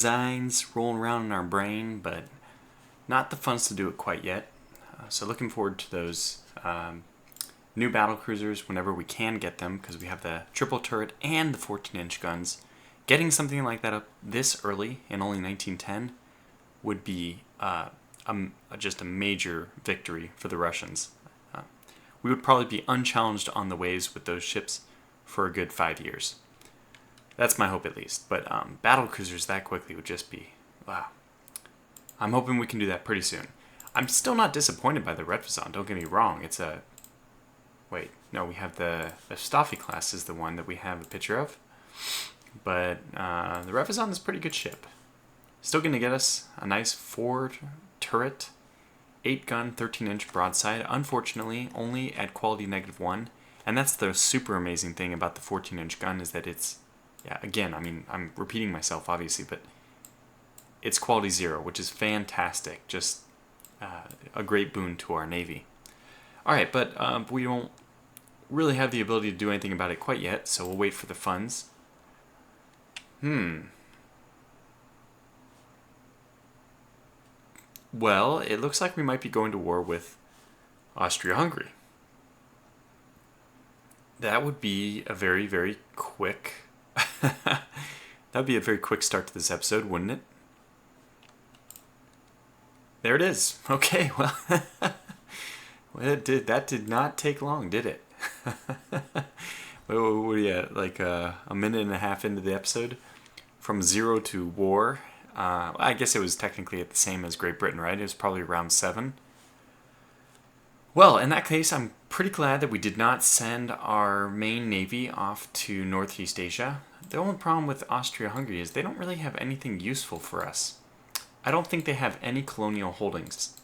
designs rolling around in our brain, but not the funds to do it quite yet. So looking forward to those new battle cruisers whenever we can get them, because we have the triple turret and the 14-inch guns. Getting something like that up this early in only 1910 would be just a major victory for the Russians. We would probably be unchallenged on the waves with those ships for a good 5 years. That's my hope, at least. But battle cruisers that quickly would just be, wow. I'm hoping we can do that pretty soon. I'm still not disappointed by the Redfazon, don't get me wrong. It's a... Wait, no, we have the Staffy class is the one that we have a picture of. But the Redfazon is a pretty good ship. Still going to get us a nice 4-turret, 8-gun, 13-inch broadside. Unfortunately, only at quality -1. And that's the super amazing thing about the 14-inch gun, is that it's... Yeah, again, I mean, I'm repeating myself, obviously, but it's quality 0, which is fantastic. Just a great boon to our Navy. Alright, but we don't really have the ability to do anything about it quite yet, so we'll wait for the funds. Well, it looks like we might be going to war with Austria-Hungary. That would be a very, very quick... that would be a very quick start to this episode, wouldn't it? There it is. Okay, well... that did not take long, did it? What are you at? Like a minute and a half into the episode? From 0 to war. I guess it was technically at the same as Great Britain, right? It was probably around 7. Well, in that case, I'm pretty glad that we did not send our main navy off to Northeast Asia. The only problem with Austria-Hungary is they don't really have anything useful for us. I don't think they have any colonial holdings.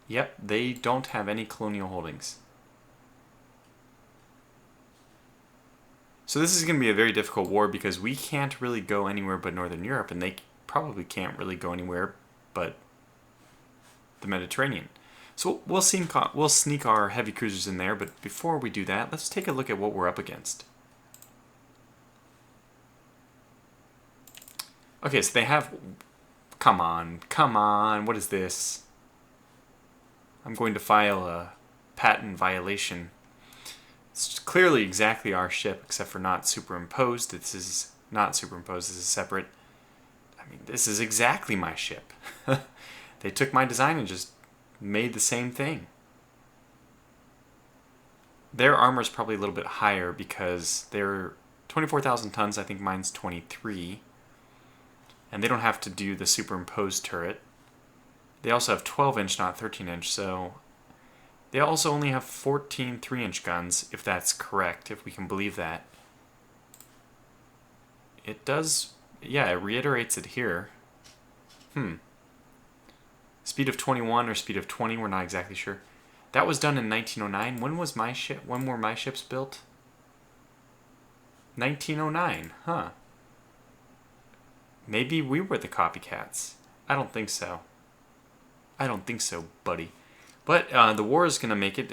Yep, they don't have any colonial holdings. So this is going to be a very difficult war, because we can't really go anywhere but Northern Europe, and they probably can't really go anywhere but the Mediterranean. So we'll sneak our heavy cruisers in there, but before we do that, let's take a look at what we're up against. Okay, so they have... Come on, what is this? I'm going to file a patent violation. It's clearly exactly our ship, except for not superimposed. This is not superimposed, this is separate. I mean, this is exactly my ship. They took my design and just made the same thing. Their armor is probably a little bit higher because they're 24,000 tons, I think mine's 23. And they don't have to do the superimposed turret. They also have 12-inch, not 13-inch, so... They also only have 14 3-inch guns, if that's correct, if we can believe that. It does... Yeah, it reiterates it here. Speed of 21 or speed of 20, we're not exactly sure. That was done in 1909. When was my ship? When were my ships built? 1909, huh. Maybe we were the copycats. I don't think so. I don't think so, buddy. But the war is going to make it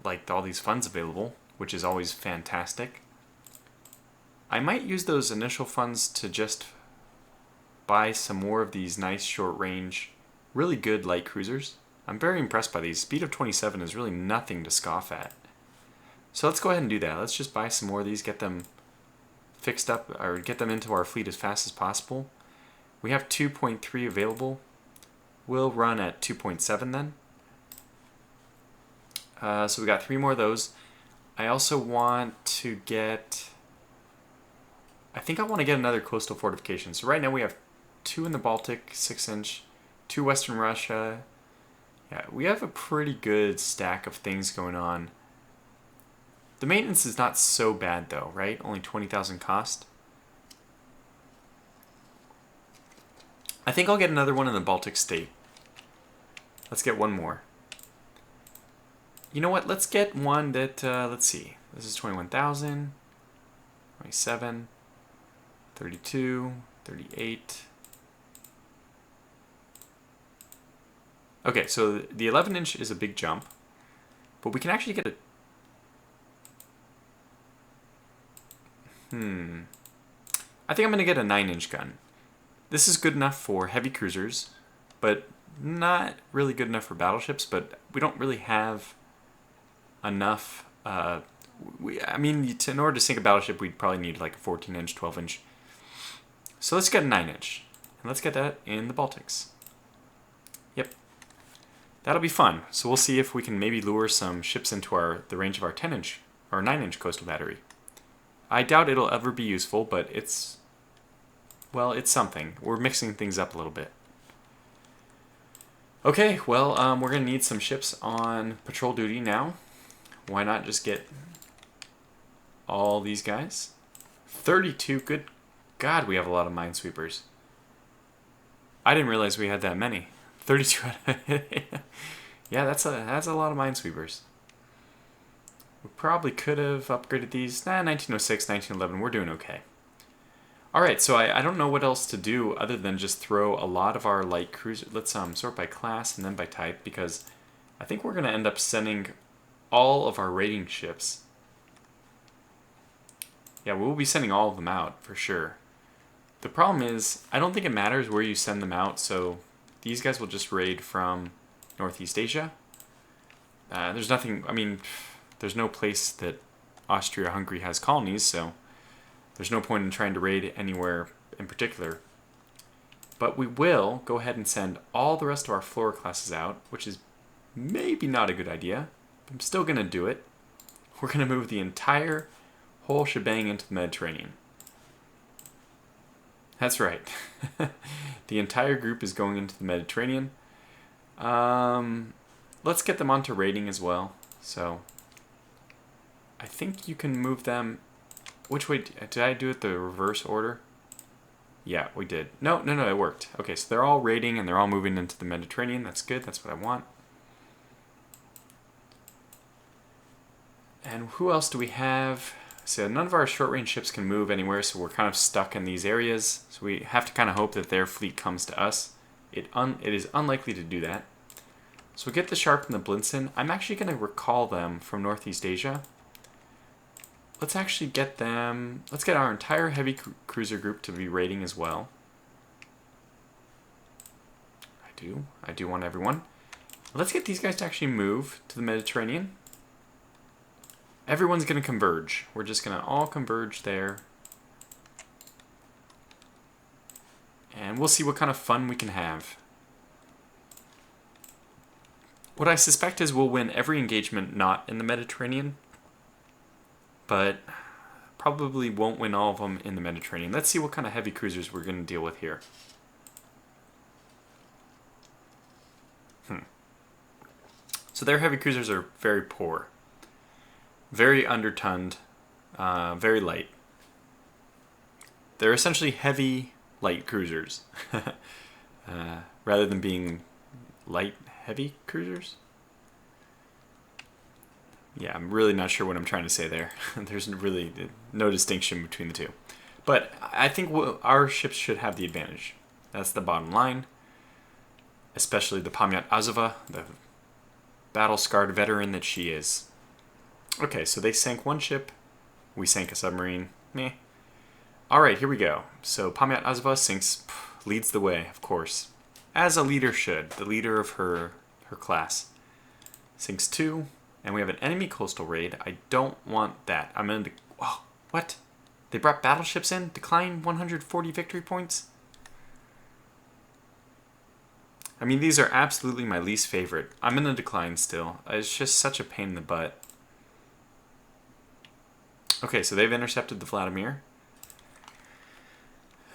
like all these funds available, which is always fantastic. I might use those initial funds to just buy some more of these nice short-range, really good light cruisers. I'm very impressed by these. Speed of 27 is really nothing to scoff at. So let's go ahead and do that. Let's just buy some more of these, get them fixed up, or get them into our fleet as fast as possible. We have 2.3 available. We'll run at 2.7 then. So we got 3 more of those. I also want to get... I think I want to get another coastal fortification. So right now we have 2 in the Baltic, 6-inch, 2 Western Russia. Yeah, we have a pretty good stack of things going on. The maintenance is not so bad though, right? Only 20,000 cost. I think I'll get another one in the Baltic state. Let's get one more. You know what? Let's get one that, let's see. This is 21,000, 27, 32, 38. Okay, so the 11-inch is a big jump, but we can actually get a I think I'm going to get a 9-inch gun. This is good enough for heavy cruisers, but not really good enough for battleships, but we don't really have enough. I mean, in order to sink a battleship, we'd probably need like a 14-inch, 12-inch. So let's get a 9-inch, and let's get that in the Baltics. Yep. That'll be fun. So we'll see if we can maybe lure some ships into the range of our 10-inch or 9-inch coastal battery. I doubt it'll ever be useful, but it's something. We're mixing things up a little bit. Okay, well, we're going to need some ships on patrol duty now. Why not just get all these guys? 32, good God, we have a lot of minesweepers. I didn't realize we had that many. 32 Yeah, that's a lot of minesweepers. We probably could have upgraded these. 1906, 1911, we're doing okay. Alright, so I don't know what else to do other than just throw a lot of our light cruisers. Let's sort by class and then by type, because I think we're going to end up sending all of our raiding ships. Yeah, we'll be sending all of them out, for sure. The problem is, I don't think it matters where you send them out, so these guys will just raid from Northeast Asia. There's nothing, I mean, there's no place that Austria-Hungary has colonies, so there's no point in trying to raid anywhere in particular. But we will go ahead and send all the rest of our floor classes out, which is maybe not a good idea, but I'm still going to do it. We're going to move the entire whole shebang into the Mediterranean. That's right. The entire group is going into the Mediterranean. Let's get them onto raiding as well. So I think you can move them. Which way? Did I do it the reverse order? Yeah, we did. No, it worked. Okay, so they're all raiding and they're all moving into the Mediterranean. That's good. That's what I want. And who else do we have? So none of our short-range ships can move anywhere, so we're kind of stuck in these areas. So we have to kind of hope that their fleet comes to us. It is unlikely to do that. So we get the Sharp and the Blinson. I'm actually going to recall them from Northeast Asia. Let's actually get them. Let's get our entire heavy cruiser group to be raiding as well. I do want everyone. Let's get these guys to actually move to the Mediterranean. Everyone's going to converge. We're just going to all converge there. And we'll see what kind of fun we can have. What I suspect is we'll win every engagement not in the Mediterranean, but probably won't win all of them in the Mediterranean. Let's see what kind of heavy cruisers we're going to deal with here. So their heavy cruisers are very poor. Very undertonned, very light. They're essentially heavy, light cruisers. Rather than being light, heavy cruisers? Yeah, I'm really not sure what I'm trying to say there. There's really no distinction between the two. But I think our ships should have the advantage. That's the bottom line. Especially the Pamiat Azova, the battle-scarred veteran that she is. Okay, so they sank one ship. We sank a submarine. Meh. Alright, here we go. So Pamiat Azova leads the way, of course. As a leader should. The leader of her class. Sinks 2. And we have an enemy coastal raid. I don't want that. I'm going to... Oh, what? They brought battleships in? Decline 140 victory points? I mean, these are absolutely my least favorite. I'm going to decline still. It's just such a pain in the butt. Okay, so they've intercepted the Vladimir.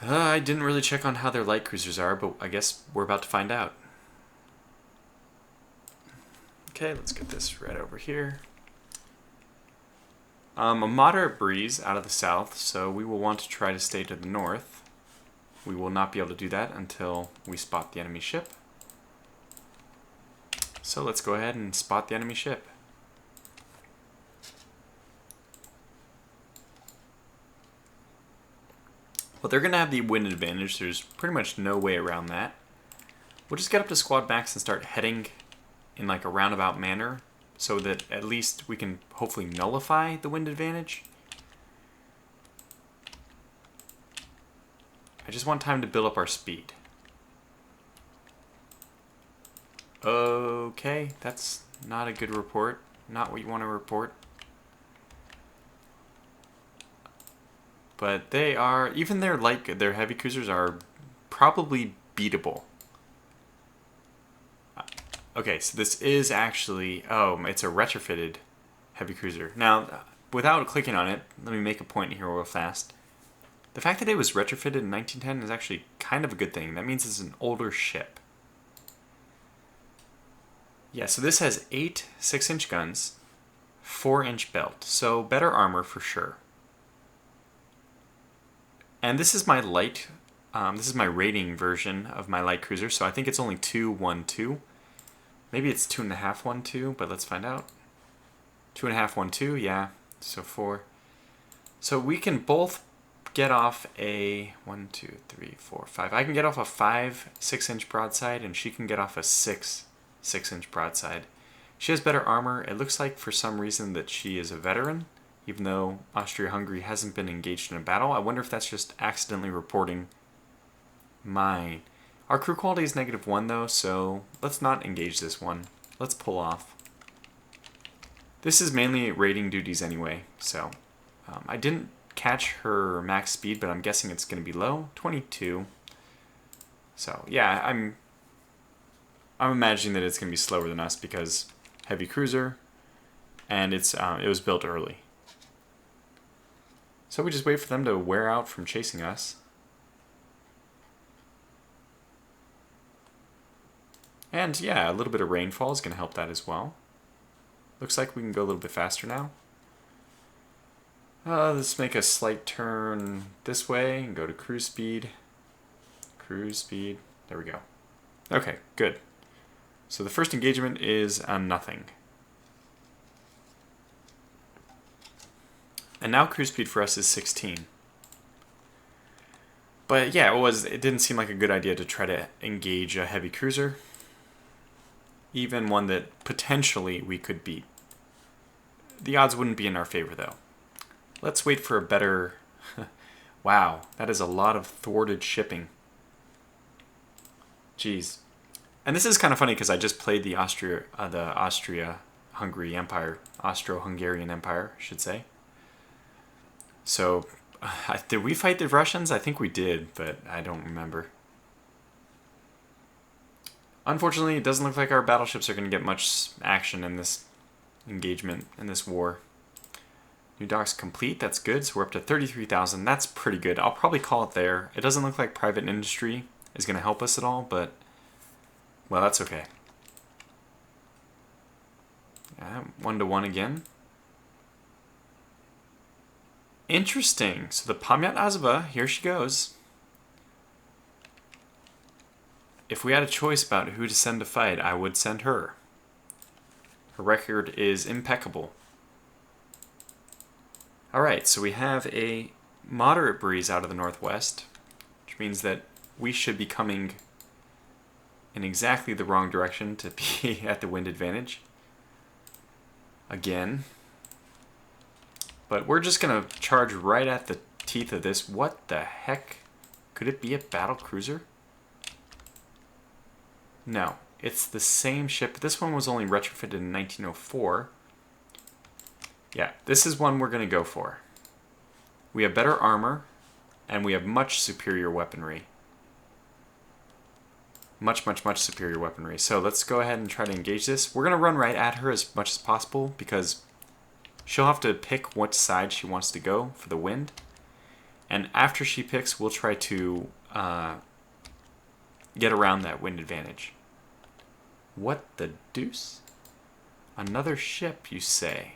I didn't really check on how their light cruisers are, but I guess we're about to find out. Okay, let's get this right over here. A moderate breeze out of the south, so we will want to try to stay to the north. We will not be able to do that until we spot the enemy ship. So let's go ahead and spot the enemy ship. Well, they're going to have the wind advantage. There's pretty much no way around that. We'll just get up to squad max and start heading in like a roundabout manner so that at least we can hopefully nullify the wind advantage. I just want time to build up our speed. Okay, that's not a good report. Not what you want to report. But they are, even their heavy cruisers are probably beatable. Okay, so this is actually, oh, it's a retrofitted heavy cruiser. Now, without clicking on it, let me make a point here real fast. The fact that it was retrofitted in 1910 is actually kind of a good thing. That means it's an older ship. Yeah, so this has 8 6-inch guns, 4-inch belt, so better armor for sure. And this is my light, this is my rating version of my light cruiser, so I think it's only 212. Maybe it's 2.512, but let's find out. 2.512, yeah, so 4. So we can both get off a 1, 2, 3, 4, 5. I can get off a 5 6-inch broadside, and she can get off a 6 6-inch broadside. She has better armor. It looks like for some reason that she is a veteran, even though Austria-Hungary hasn't been engaged in a battle. I wonder if that's just accidentally reporting mine. Our crew quality is -1 though, so let's not engage this one. Let's pull off. This is mainly raiding duties anyway, so I didn't catch her max speed, but I'm guessing it's going to be low, 22. So yeah, I'm imagining that it's going to be slower than us because heavy cruiser, and it was built early. So we just wait for them to wear out from chasing us. And yeah, a little bit of rainfall is going to help that as well. Looks like we can go a little bit faster now. Let's make a slight turn this way and go to cruise speed. Cruise speed. There we go. Okay, good. So the first engagement is nothing. And now cruise speed for us is 16. But yeah, it didn't seem like a good idea to try to engage a heavy cruiser. Even one that potentially we could beat. The odds wouldn't be in our favor though. Let's wait for a better... Wow, that is a lot of thwarted shipping. Jeez. And this is kind of funny because I just played the Austria-Hungary Empire. Austro-Hungarian Empire, I should say. So, did we fight the Russians? I think we did, but I don't remember. Unfortunately, it doesn't look like our battleships are going to get much action in this engagement, in this war. New docks complete, that's good, so we're up to 33,000. That's pretty good. I'll probably call it there. It doesn't look like private industry is going to help us at all, but, well, that's okay. Yeah, 1-1 again. Interesting. So the Pamyat Azova, here she goes. If we had a choice about who to send to fight, I would send her. Her record is impeccable. Alright, so we have a moderate breeze out of the northwest, which means that we should be coming in exactly the wrong direction to be at the wind advantage. Again. But we're just going to charge right at the teeth of this. What the heck? Could it be a battle cruiser? No, it's the same ship. This one was only retrofitted in 1904. Yeah, this is one we're going to go for. We have better armor, and we have much superior weaponry. Much, much, much superior weaponry. So let's go ahead and try to engage this. We're going to run right at her as much as possible because she'll have to pick what side she wants to go for the wind. And after she picks, we'll try to get around that wind advantage. What the deuce? Another ship, you say?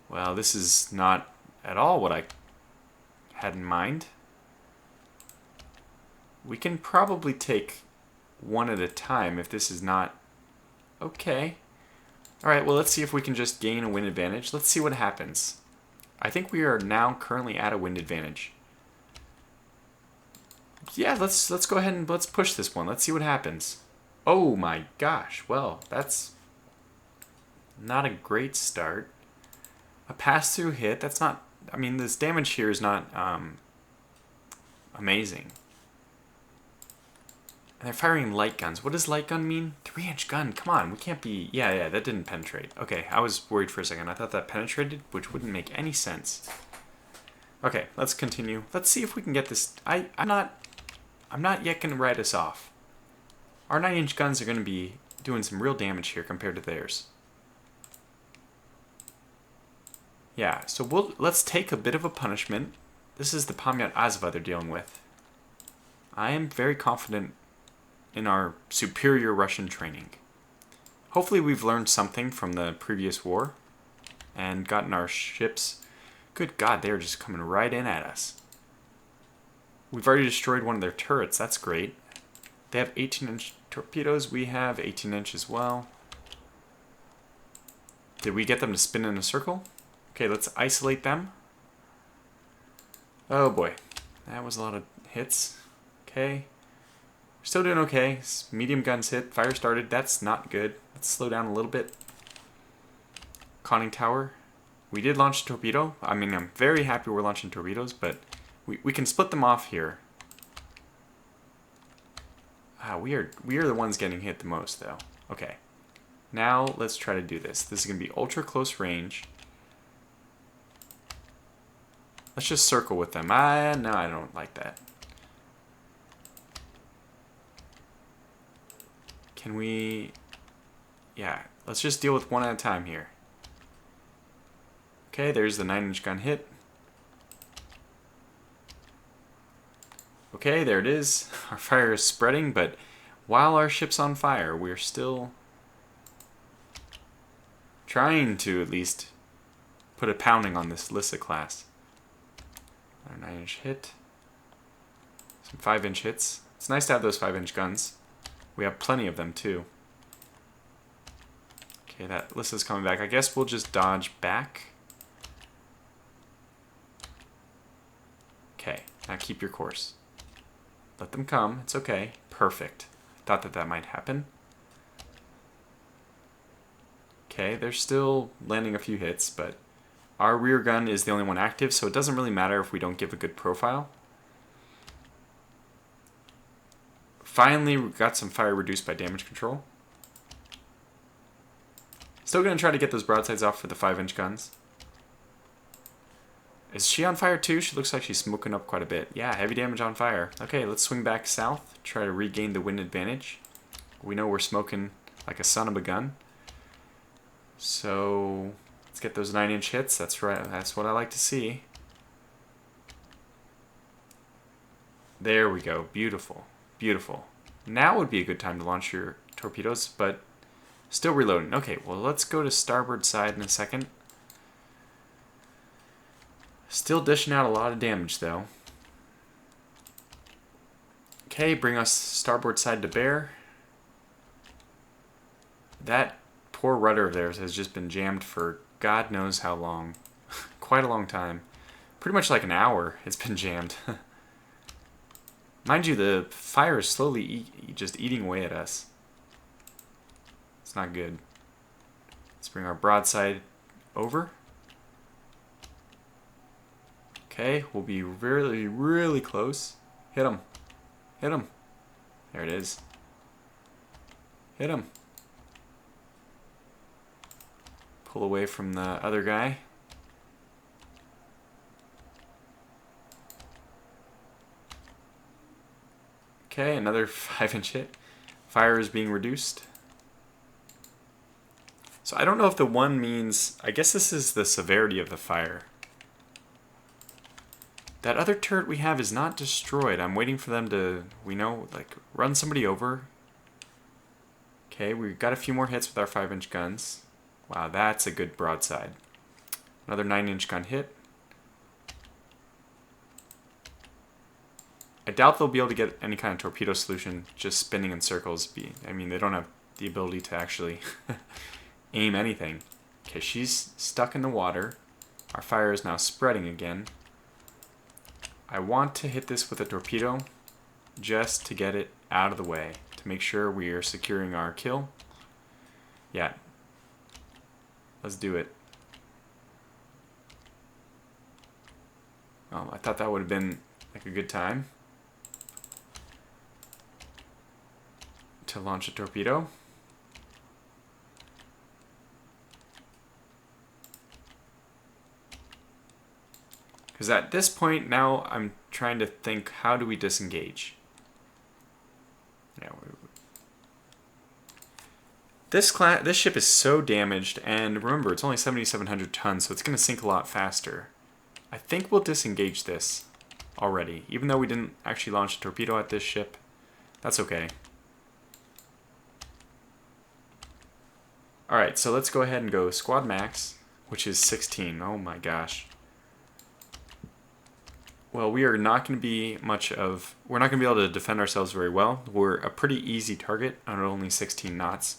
Well, this is not at all what I had in mind. We can probably take one at a time if this is not... Okay. Alright, well, let's see if we can just gain a wind advantage. Let's see what happens. I think we are now currently at a wind advantage. Yeah, let's go ahead and let's push this one. Let's see what happens. Oh my gosh. Well, that's not a great start. A pass-through hit. That's not I mean, this damage here is not amazing. And they're firing light guns. What does light gun mean? 3-inch gun. Come on, we can't be... Yeah, that didn't penetrate. Okay, I was worried for a second. I thought that penetrated, which wouldn't make any sense. Okay, let's continue. Let's see if we can get this... I'm not yet going to write us off. Our 9-inch guns are going to be doing some real damage here compared to theirs. Yeah, so let's take a bit of a punishment. This is the Pamyat Azva they're dealing with. I am very confident in our superior Russian training. Hopefully we've learned something from the previous war and gotten our ships... Good God, they're just coming right in at us. We've already destroyed one of their turrets, that's great. They have 18-inch torpedoes, we have 18-inch as well. Did we get them to spin in a circle? Okay, let's isolate them. Oh boy, that was a lot of hits. Okay, we're still doing okay. Medium guns hit, fire started, that's not good. Let's slow down a little bit. Conning tower. We did launch a torpedo. I mean, I'm very happy we're launching torpedoes, but we can split them off here. We are the ones getting hit the most, though. Okay. Now, let's try to do this. This is going to be ultra close range. Let's just circle with them. No, I don't like that. Can we... Yeah, let's just deal with one at a time here. Okay, there's the 9-inch gun hit. Okay, there it is. Our fire is spreading, but while our ship's on fire, we're still trying to at least put a pounding on this Lissa class. Our 9-inch hit. Some 5-inch hits. It's nice to have those 5-inch guns. We have plenty of them, too. Okay, that Lissa's coming back. I guess we'll just dodge back. Okay, now keep your course. Let them come. It's okay. Perfect. Thought that might happen. Okay, they're still landing a few hits, but our rear gun is the only one active, so it doesn't really matter if we don't give a good profile. Finally, we got some fire reduced by damage control. Still going to try to get those broadsides off for the 5-inch guns. Is she on fire too? She looks like she's smoking up quite a bit. Yeah, heavy damage on fire. Okay, let's swing back south. Try to regain the wind advantage. We know we're smoking like a son of a gun. So, let's get those 9-inch hits. That's right. That's what I like to see. There we go. Beautiful. Beautiful. Now would be a good time to launch your torpedoes, but still reloading. Okay, well, let's go to starboard side in a second. Still dishing out a lot of damage, though. Okay, bring us starboard side to bear. That poor rudder of theirs has just been jammed for God knows how long. Quite a long time. Pretty much like an hour it's been jammed. Mind you, the fire is slowly just eating away at us. It's not good. Let's bring our broadside over. Okay, we'll be really, really close. Hit him. Hit him. There it is. Hit him. Pull away from the other guy. Okay, another 5-inch hit. Fire is being reduced. So I don't know if the 1 means... I guess this is the severity of the fire. That other turret we have is not destroyed. I'm waiting for them to, run somebody over. Okay, we've got a few more hits with our 5-inch guns. Wow, that's a good broadside. Another 9-inch gun hit. I doubt they'll be able to get any kind of torpedo solution just spinning in circles. I mean, they don't have the ability to actually aim anything. Okay, she's stuck in the water. Our fire is now spreading again. I want to hit this with a torpedo just to get it out of the way, to make sure we are securing our kill. Yeah. Let's do it. I thought that would have been like a good time to launch a torpedo. Because at this point now I'm trying to think, how do we disengage? Yeah, this ship is so damaged, and remember, it's only 7,700 tons, so it's going to sink a lot faster. I think we'll disengage this already, even though we didn't actually launch a torpedo at this ship. That's okay. Alright, so let's go ahead and go squad max, which is 16. Oh my gosh. Well, we are not going to be we're not going to be able to defend ourselves very well. We're a pretty easy target on only 16 knots.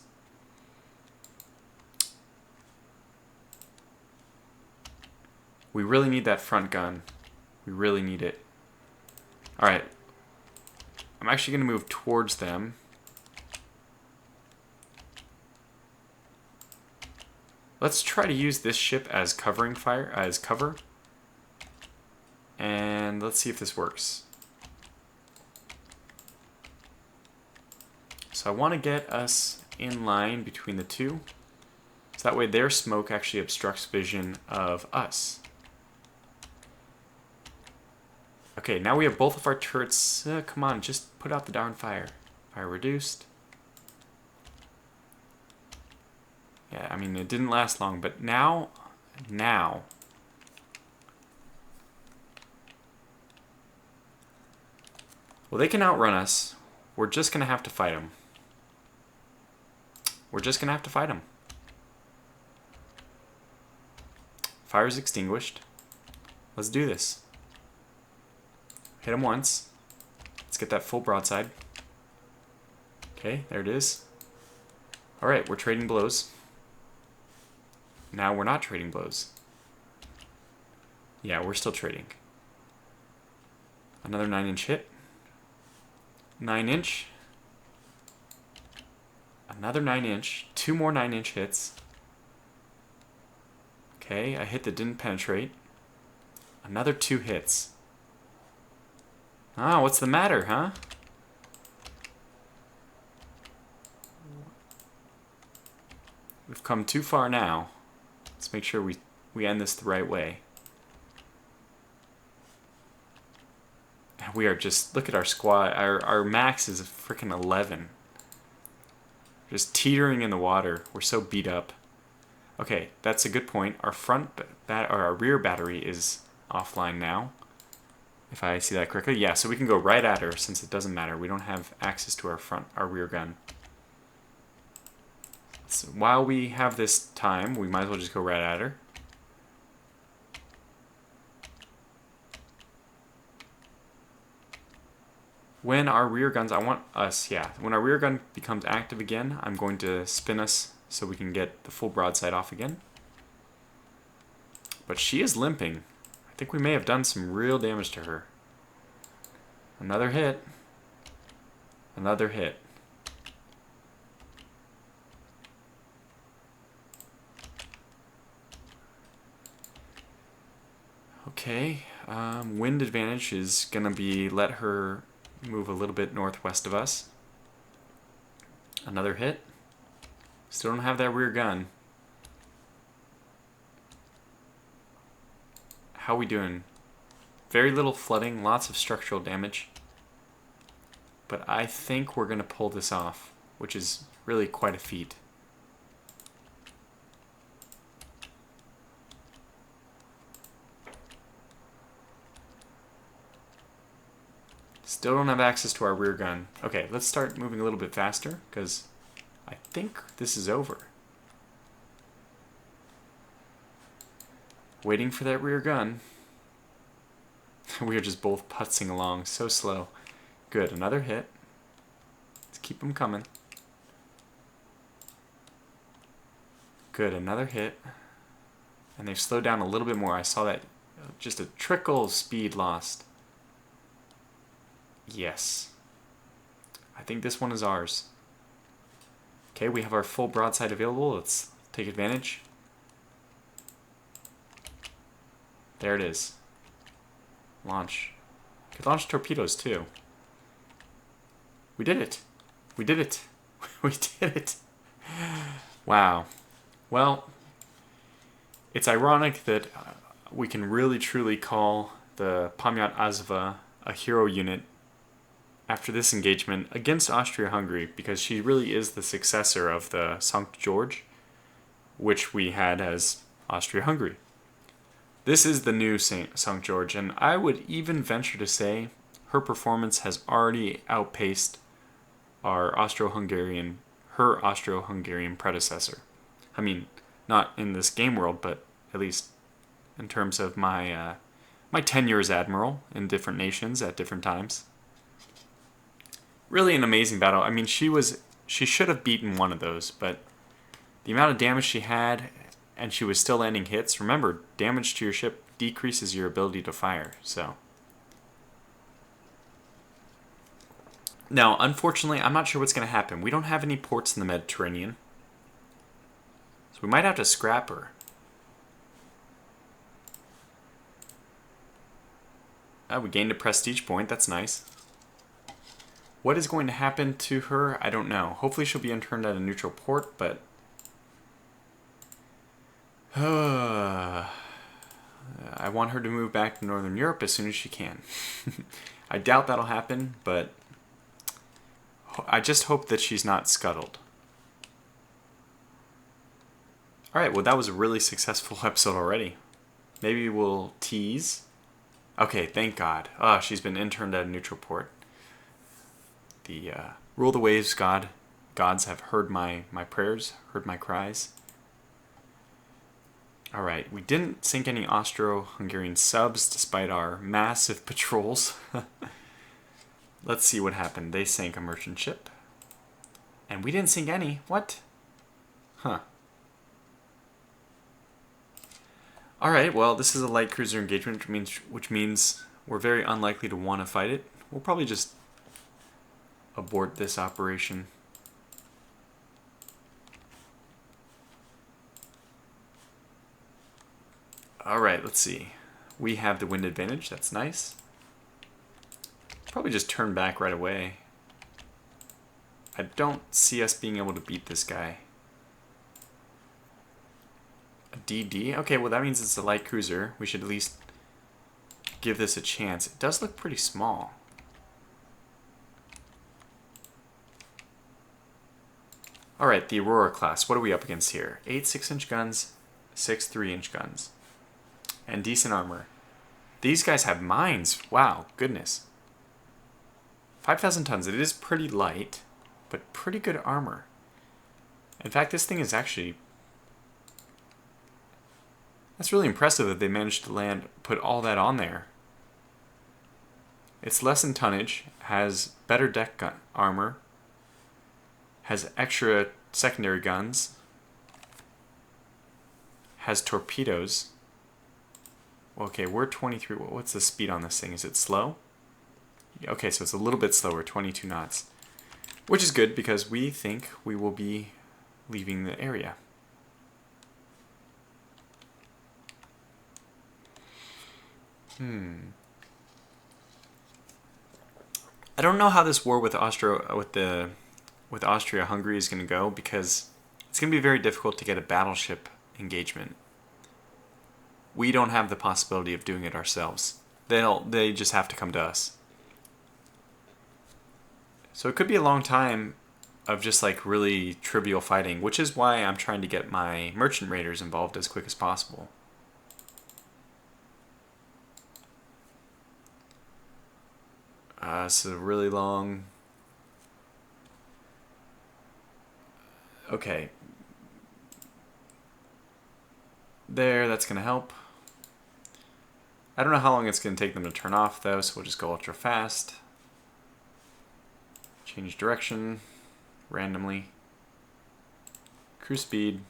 We really need that front gun. We really need it. Alright. I'm actually going to move towards them. Let's try to use this ship as covering fire, as cover. And let's see if this works. So I want to get us in line between the two. So that way their smoke actually obstructs vision of us. Okay, now we have both of our turrets. Come on, just put out the darn fire. Fire reduced. Yeah, I mean, it didn't last long, but now. Well, they can outrun us. We're just going to have to fight them. We're just going to have to fight them. Fire's extinguished. Let's do this. Hit him once. Let's get that full broadside. Okay, there it is. Alright, we're trading blows. Now we're not trading blows. Yeah, we're still trading. Another 9-inch hit. 9-inch. Another 9-inch. 2 more 9-inch hits. Okay, a hit that didn't penetrate. Another 2 hits. Ah, what's the matter, huh? We've come too far now. Let's make sure we end this the right way. We are just, look at our squad. Our max is a freaking 11. Just teetering in the water. We're so beat up. Okay, that's a good point. Our our rear battery is offline now. If I see that correctly. Yeah, so we can go right at her since it doesn't matter. We don't have access to our rear gun. So while we have this time, we might as well just go right at her. When our rear guns, when our rear gun becomes active again, I'm going to spin us so we can get the full broadside off again. But she is limping. I think we may have done some real damage to her. Another hit. Another hit. Okay, wind advantage is going to be let her move a little bit northwest of us. Another hit. Still don't have that rear gun. How we doing? Very little flooding, lots of structural damage. But I think we're going to pull this off, which is really quite a feat. Still don't have access to our rear gun. Okay, let's start moving a little bit faster, because I think this is over. Waiting for that rear gun. We are just both putzing along so slow. Good, another hit. Let's keep them coming. Good, another hit. And they've slowed down a little bit more. I saw that, just a trickle of speed lost. Yes. I think this one is ours. Okay, we have our full broadside available. Let's take advantage. There it is. launch. Could launch torpedoes too. We did it. We did it. We did it. Wow. Well, it's ironic that we can really truly call the Pamiat Azova a hero unit after this engagement against Austria-Hungary, because she really is the successor of the St. George, which we had as Austria-Hungary. This is the new St. George, and I would even venture to say her performance has already outpaced her Austro-Hungarian predecessor. I mean, not in this game world, but at least in terms of my tenure as admiral in different nations at different times. Really an amazing battle. I mean, she should have beaten one of those, but the amount of damage she had, and she was still landing hits. Remember, damage to your ship decreases your ability to fire, so. Now, unfortunately, I'm not sure what's going to happen. We don't have any ports in the Mediterranean, so we might have to scrap her. We gained a prestige point. That's nice. What is going to happen to her? I don't know. Hopefully she'll be interned at a neutral port, but I want her to move back to Northern Europe as soon as she can. I doubt that'll happen, but I just hope that she's not scuttled. Alright, well that was a really successful episode already. Maybe we'll tease. Okay, thank God. She's been interned at a neutral port. The rule the waves, gods have heard my prayers, heard my cries. Alright, we didn't sink any Austro-Hungarian subs despite our massive patrols. Let's see what happened. They sank a merchant ship. And we didn't sink any. What? Huh. Alright, well, this is a light cruiser engagement, which means we're very unlikely to want to fight it. We'll probably just abort this operation. Alright, let's see. We have the wind advantage, that's nice. Probably just turn back right away. I don't see us being able to beat this guy. A DD? Okay, well that means it's a light cruiser. We should at least give this a chance. It does look pretty small. Alright, the Aurora class. What are we up against here? 8 6-inch guns, 6 3-inch guns. And decent armor. These guys have mines. Wow, goodness. 5,000 tons. It is pretty light, but pretty good armor. In fact, this thing is actually... That's really impressive that they managed to put all that on there. It's less in tonnage, has better deck armor, has extra secondary guns, has torpedoes. Okay, we're 23. What's the speed on this thing? Is it slow? Okay, so it's a little bit slower, 22 knots. Which is good because we think we will be leaving the area. I don't know how this war with Austria-Hungary is going to go, because it's going to be very difficult to get a battleship engagement. We don't have the possibility of doing it ourselves. They just have to come to us. So it could be a long time of just like really trivial fighting, which is why I'm trying to get my merchant raiders involved as quick as possible. This is a really long... Okay. There, that's going to help. I don't know how long it's going to take them to turn off, though, so we'll just go ultra fast. Change direction randomly. Cruise speed.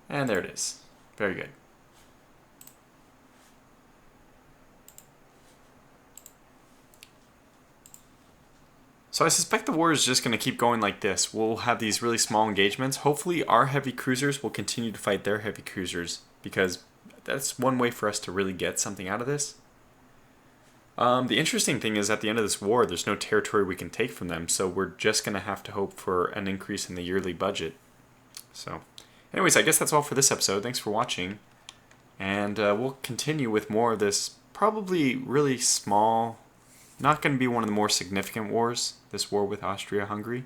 And there it is. Very good. So I suspect the war is just going to keep going like this. We'll have these really small engagements. Hopefully our heavy cruisers will continue to fight their heavy cruisers, because that's one way for us to really get something out of this. The interesting thing is at the end of this war, there's no territory we can take from them, so we're just going to have to hope for an increase in the yearly budget. So, anyways, I guess that's all for this episode. Thanks for watching, and we'll continue with more of this probably really small, not going to be one of the more significant wars, this war with Austria-Hungary.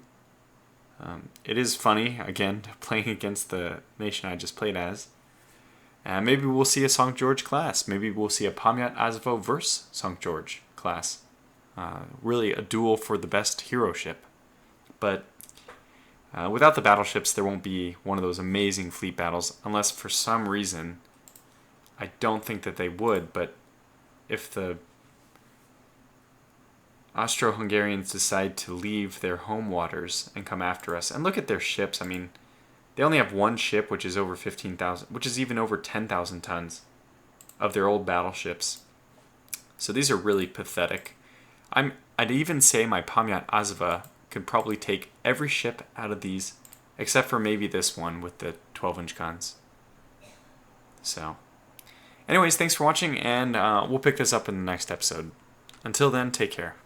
It is funny, again, playing against the nation I just played as. And maybe we'll see a St. George class. Maybe we'll see a Pamiat Azvo versus St. George class. Really a duel for the best hero ship. But without the battleships, there won't be one of those amazing fleet battles, unless for some reason, I don't think that they would, but if the Austro-Hungarians decide to leave their home waters and come after us, and look at their ships, I mean, they only have one ship, which is over 15,000, which is even over 10,000 tons of their old battleships. So these are really pathetic. I'd even say my Pamiat Azva could probably take every ship out of these, except for maybe this one with the 12-inch guns. So, anyways, thanks for watching, and we'll pick this up in the next episode. Until then, take care.